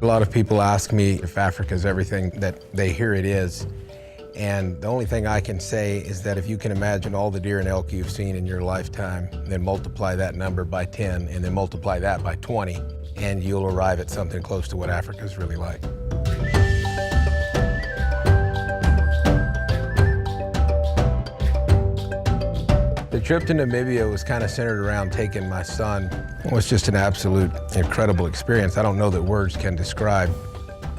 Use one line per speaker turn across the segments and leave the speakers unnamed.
A lot of people ask me if Africa is everything that they hear it is. And the only thing I can say is that if you can imagine all the deer and elk you've seen in your lifetime, then multiply that number by 10, and then multiply that by 20, and you'll arrive at something close to what Africa's really like. The trip to Namibia was kind of centered around taking my son. It was just an absolute incredible experience. I don't know that words can describe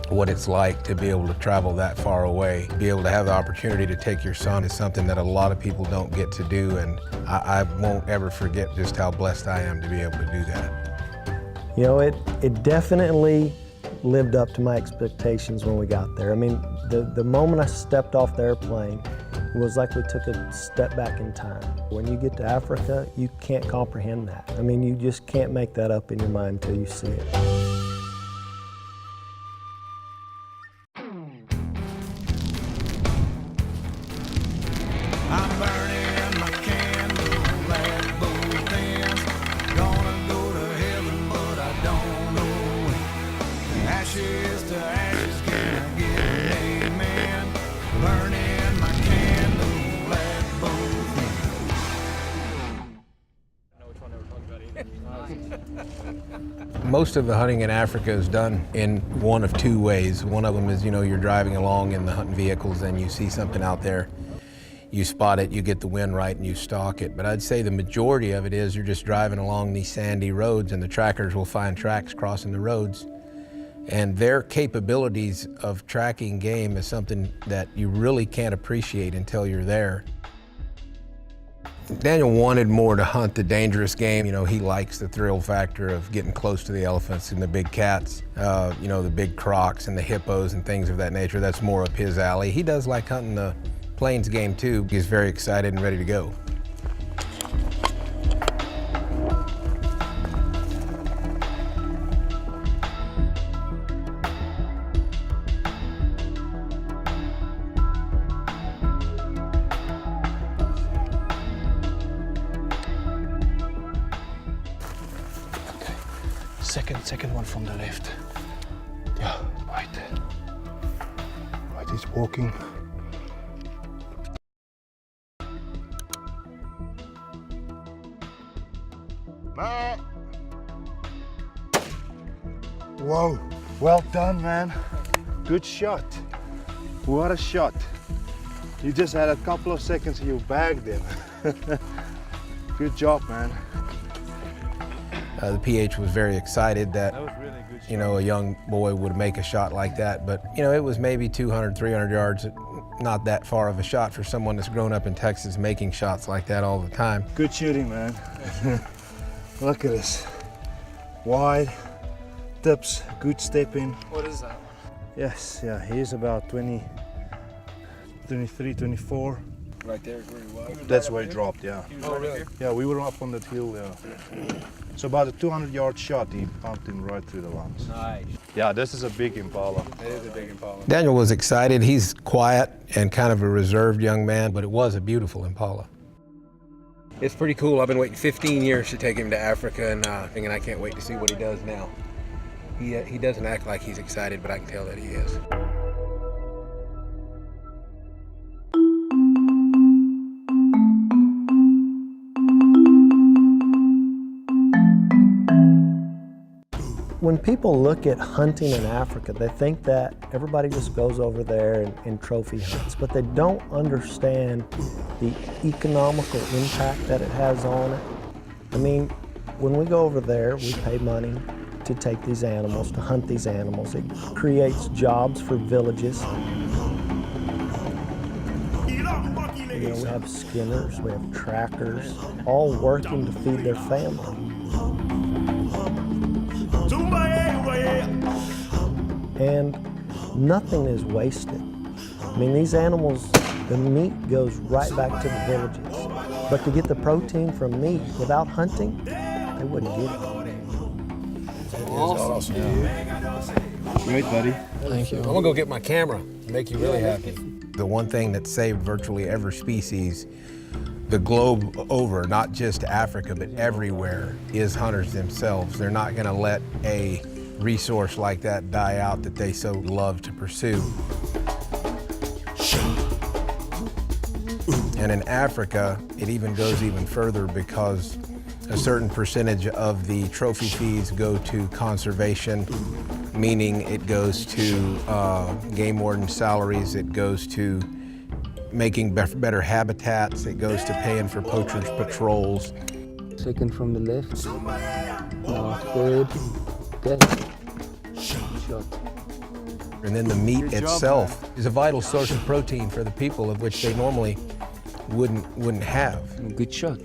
what it's like to be able to travel that far away. Be able to have the opportunity to take your son is something that a lot of people don't get to do, and I won't ever forget just how blessed I am to be able to do that.
You know, it definitely lived up to my expectations when we got there. I mean, the moment I stepped off the airplane, it was like we took a step back in time. When you get to Africa, you can't comprehend that. I mean, you just can't make that up in your mind until you see it.
Most of the hunting in Africa is done in one of two ways. One of them is, you know, you're driving along in the hunting vehicles and you see something out there, you spot it, you get the wind right and you stalk it. But I'd say the majority of it is you're just driving along these sandy roads and the trackers will find tracks crossing the roads. And their capabilities of tracking game is something that you really can't appreciate until you're there. Daniel wanted more to hunt the dangerous game. You know, he likes the thrill factor of getting close to the elephants and the big cats, you know, the big crocs and the hippos and things of that nature. That's more up his alley. He does like hunting the plains game too. He's very excited and ready to go.
Second one from the left. Yeah, right. Right, he's walking. Whoa, well done, man. Good shot. What a shot. You just had a couple of seconds and you bagged him. Good job, man.
The PH was very excited that
was really a good shot.
You know, a young boy would make a shot like that. But, you know, it was maybe 200, 300 yards, not that far of a shot for someone that's grown up in Texas making shots like that all the time.
Good shooting, man. Look at this. Wide, tips, good step in.
What is that one?
Yes, yeah, he's about 20, 23, 24.
Right there is where he was?
That's where he dropped, yeah.
Oh, really?
Yeah, we were up on that hill, yeah. So about a 200-yard shot, he pumped him right through the lungs.
Nice.
Yeah, this is a big impala.
It is a big impala.
Daniel was excited. He's quiet and kind of a reserved young man, but it was a beautiful impala. It's pretty cool. I've been waiting 15 years to take him to Africa, and I can't wait to see what he does now. He doesn't act like he's excited, but I can tell that he is.
When people look at hunting in Africa, they think that everybody just goes over there and trophy hunts, but they don't understand the economical impact that it has on it. I mean, when we go over there, we pay money to take these animals, to hunt these animals. It creates jobs for villages. You know, we have skinners, we have trackers, all working to feed their family. And nothing is wasted. I mean, these animals, the meat goes right back to the villages. But to get the protein from meat without hunting, they wouldn't get it.
Awesome.
Yeah. Great, buddy.
Thank you. I'm gonna go get my camera, make you really happy. The one thing that saved virtually every species the globe over, not just Africa, but everywhere, is hunters themselves. They're not gonna let a resource like that die out that they so love to pursue. And in Africa, it even goes even further because a certain percentage of the trophy fees go to conservation, meaning it goes to game warden salaries, it goes to making better habitats, it goes to paying for poachers' patrols.
Second from the left, third, dead, shot.
And then the meat itself is a vital source of protein for the people, of which they normally wouldn't have.
Good shot.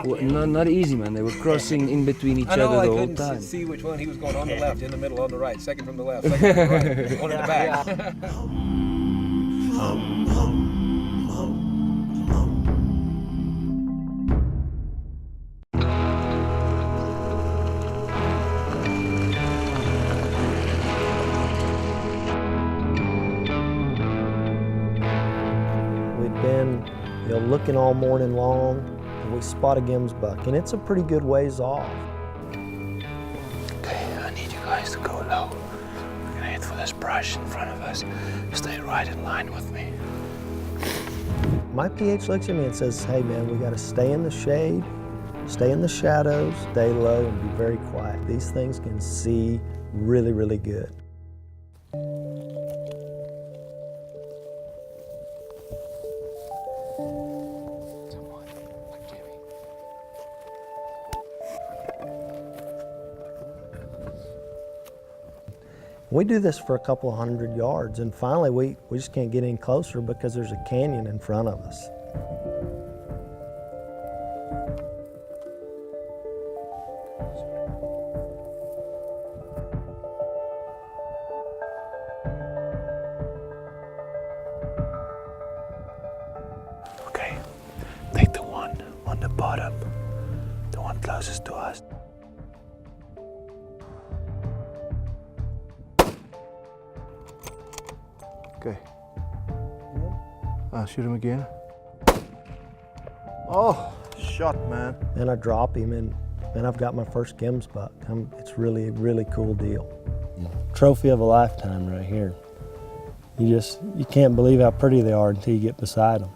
Well, not easy, man. They were crossing in between each other the whole time.
I couldn't see which one he was going on the left, in the middle, on the right, second from the left, second from the right, one in the back.
We'd been looking all morning long, and we spot a Gims buck, and it's a pretty good ways off.
Okay, I need you guys to go low. We're gonna hit for this brush in front of us. Stay right in line with me.
My PH looks at me and says, hey man, we gotta stay in the shade, stay in the shadows, stay low, and be very quiet. These things can see really, really good. We do this for a couple of 100 yards, and finally we just can't get any closer because there's a canyon in front of us.
Okay, take the one on the bottom, the one closest to us.
Okay. I'll shoot him again. Oh, shot, man.
Then I drop him, and I've got my first Gims buck. It's really, really cool deal. Trophy of a lifetime right here. You can't believe how pretty they are until you get beside them.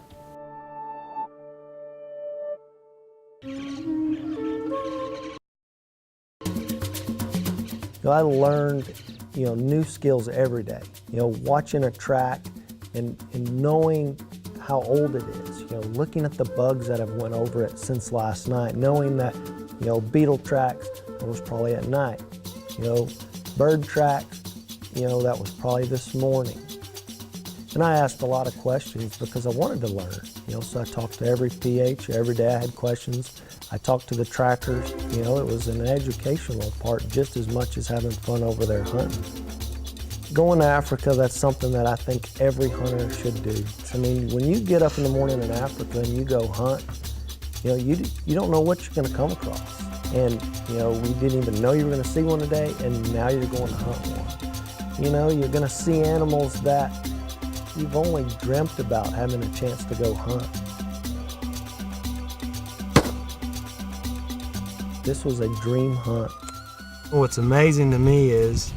I learned, new skills every day. Watching a track and knowing how old it is. Looking at the bugs that have went over it since last night, knowing that, beetle tracks, that was probably at night. Bird tracks, that was probably this morning. And I asked a lot of questions because I wanted to learn. So I talked to every PH. Every day I had questions. I talked to the trackers. It was an educational part just as much as having fun over there hunting. Going to Africa, that's something that I think every hunter should do. I mean, when you get up in the morning in Africa and you go hunt, you don't know what you're going to come across. And, we didn't even know you were going to see one today, and now you're going to hunt one. You're going to see animals that you've only dreamt about having a chance to go hunt. This was a dream hunt. What's amazing to me is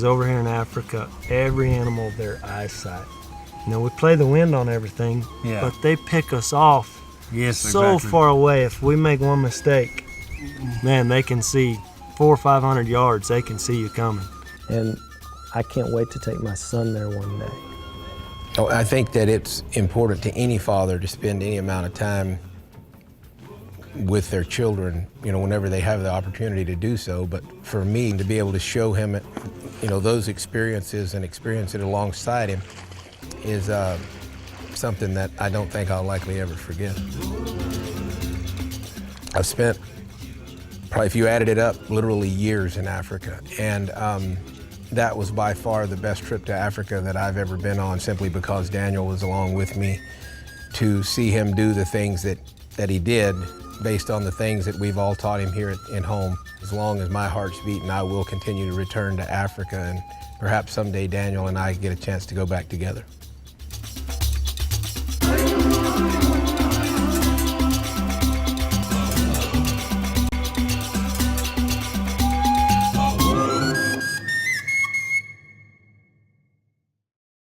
over here in Africa, every animal, their eyesight. We play the wind on everything, but they pick us off so far away. If we make one mistake, man, they can see 400 or 500 yards. They can see you coming. And I can't wait to take my son there one day.
Oh, I think that it's important to any father to spend any amount of time with their children, whenever they have the opportunity to do so. But for me, to be able to show him, those experiences and experience it alongside him is something that I don't think I'll likely ever forget. I've spent, probably if you added it up, literally years in Africa. And that was by far the best trip to Africa that I've ever been on, simply because Daniel was along with me. To see him do the things that he did, based on the things that we've all taught him here at home. As long as my heart's beating, I will continue to return to Africa, and perhaps someday Daniel and I get a chance to go back together.